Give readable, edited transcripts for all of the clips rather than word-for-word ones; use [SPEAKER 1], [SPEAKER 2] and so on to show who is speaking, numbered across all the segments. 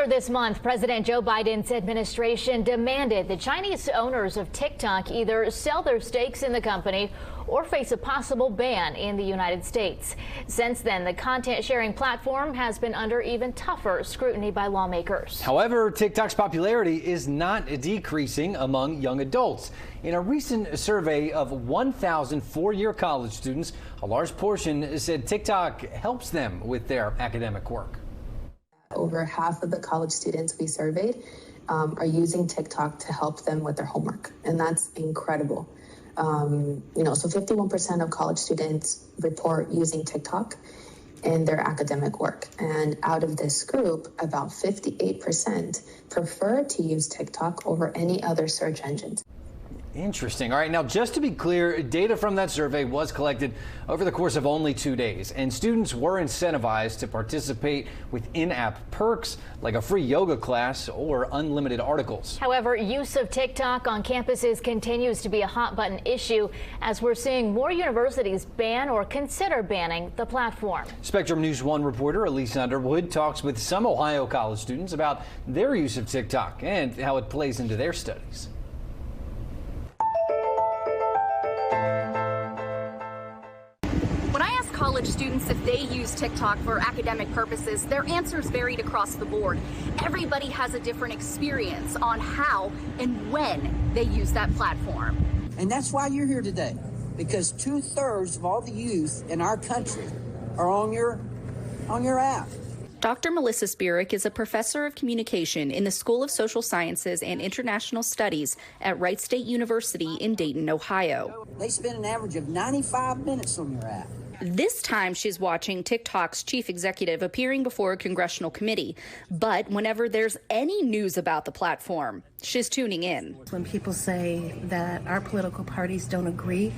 [SPEAKER 1] Earlier this month, President Joe Biden's administration demanded the Chinese owners of TikTok either sell their stakes in the company or face a possible ban in the United States. Since then, the content sharing platform has been under even tougher scrutiny by lawmakers.
[SPEAKER 2] However, TikTok's popularity is not decreasing among young adults. In a recent survey of 1,000 four-year college students, a large portion said TikTok helps them with their academic work.
[SPEAKER 3] Over half of the college students we surveyed are using TikTok to help them with their homework, and that's incredible. So 51% of college students report using TikTok in their academic work, and out of this group, about 58% prefer to use TikTok over any other search engines.
[SPEAKER 2] Interesting. All right, now just to be clear, data from that survey was collected over the course of only 2 days, and students were incentivized to participate with in-app perks like a free yoga class or unlimited articles.
[SPEAKER 1] However, use of TikTok on campuses continues to be a hot button issue as we're seeing more universities ban or consider banning the platform.
[SPEAKER 2] Spectrum News 1 reporter Elise Underwood talks with some Ohio college students about their use of TikTok and how it plays into their studies.
[SPEAKER 4] When I asked college students if they use TikTok for academic purposes, their answers varied across the board. Everybody has a different experience on how and when they use that platform.
[SPEAKER 5] And that's why you're here today, because 2/3 of all the youth in our country are on your app.
[SPEAKER 4] Dr. Melissa Spirick is a professor of communication in the School of Social Sciences and International Studies at Wright State University in Dayton, Ohio.
[SPEAKER 5] They spend an average of 95 minutes on your app.
[SPEAKER 4] This time she's watching TikTok's chief executive appearing before a congressional committee. But whenever there's any news about the platform, she's tuning in.
[SPEAKER 6] When people say that our political parties don't agree,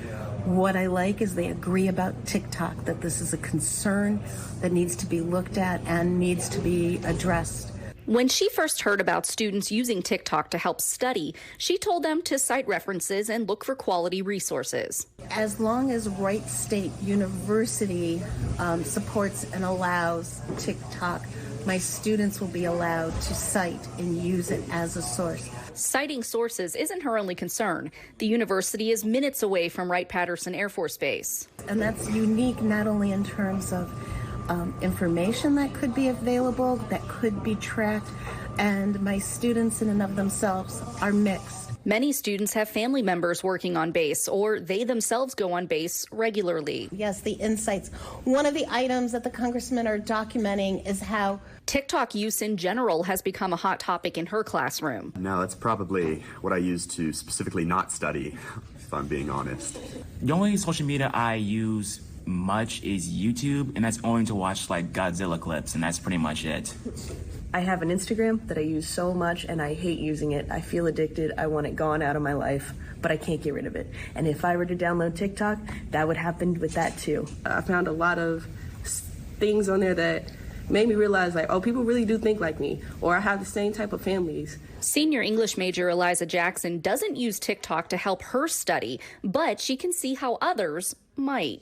[SPEAKER 6] what I like is they agree about TikTok, that this is a concern that needs to be looked at and needs to be addressed.
[SPEAKER 4] When she first heard about students using TikTok to help study, she told them to cite references and look for quality resources.
[SPEAKER 6] As long as Wright State University supports and allows TikTok, my students will be allowed to cite and use it as a source.
[SPEAKER 4] Citing sources isn't her only concern. The university is minutes away from Wright-Patterson Air Force Base.
[SPEAKER 6] And that's unique not only in terms of information that could be available, that could be tracked, and my students in and of themselves are mixed.
[SPEAKER 4] Many students have family members working on base, or they themselves go on base regularly.
[SPEAKER 6] Yes, the insights. One of the items that the congressmen are documenting is how
[SPEAKER 4] TikTok use in general has become a hot topic in her classroom.
[SPEAKER 7] No, that's probably what I use to specifically not study, if I'm being honest.
[SPEAKER 8] The only social media I use much is YouTube, and that's only to watch like Godzilla clips, and that's pretty much it.
[SPEAKER 9] I have an Instagram that I use so much, and I hate using it. I feel addicted. I want it gone out of my life, but I can't get rid of it. And if I were to download TikTok, that would happen with that too. I found a lot of things on there that made me realize, like, oh, people really do think like me, or I have the same type of families.
[SPEAKER 4] Senior English major Eliza Jackson doesn't use TikTok to help her study, but she can see how others might.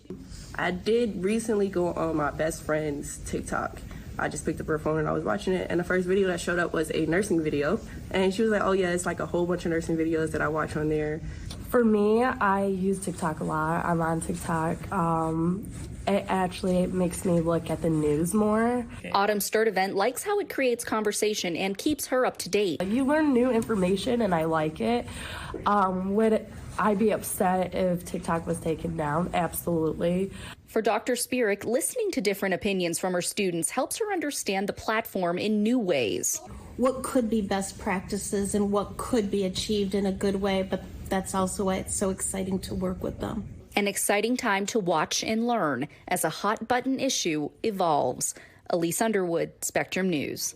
[SPEAKER 9] I did recently go on my best friend's TikTok. I just picked up her phone and I was watching it, and the first video that showed up was a nursing video, and she was like, oh yeah, it's like a whole bunch of nursing videos that I watch on there.
[SPEAKER 10] For me, I use TikTok a lot. I'm on TikTok. It actually makes me look at the news more.
[SPEAKER 4] Autumn Sturdivant likes how it creates conversation and keeps her up to date.
[SPEAKER 10] You learn new information and I like it. Would I be upset if TikTok was taken down? Absolutely.
[SPEAKER 4] For Dr. Spirick, listening to different opinions from her students helps her understand the platform in new ways.
[SPEAKER 6] what could be best practices and what could be achieved in a good way, but that's also why it's so exciting to work with them.
[SPEAKER 4] An exciting time to watch and learn as a hot button issue evolves. Elise Underwood, Spectrum News.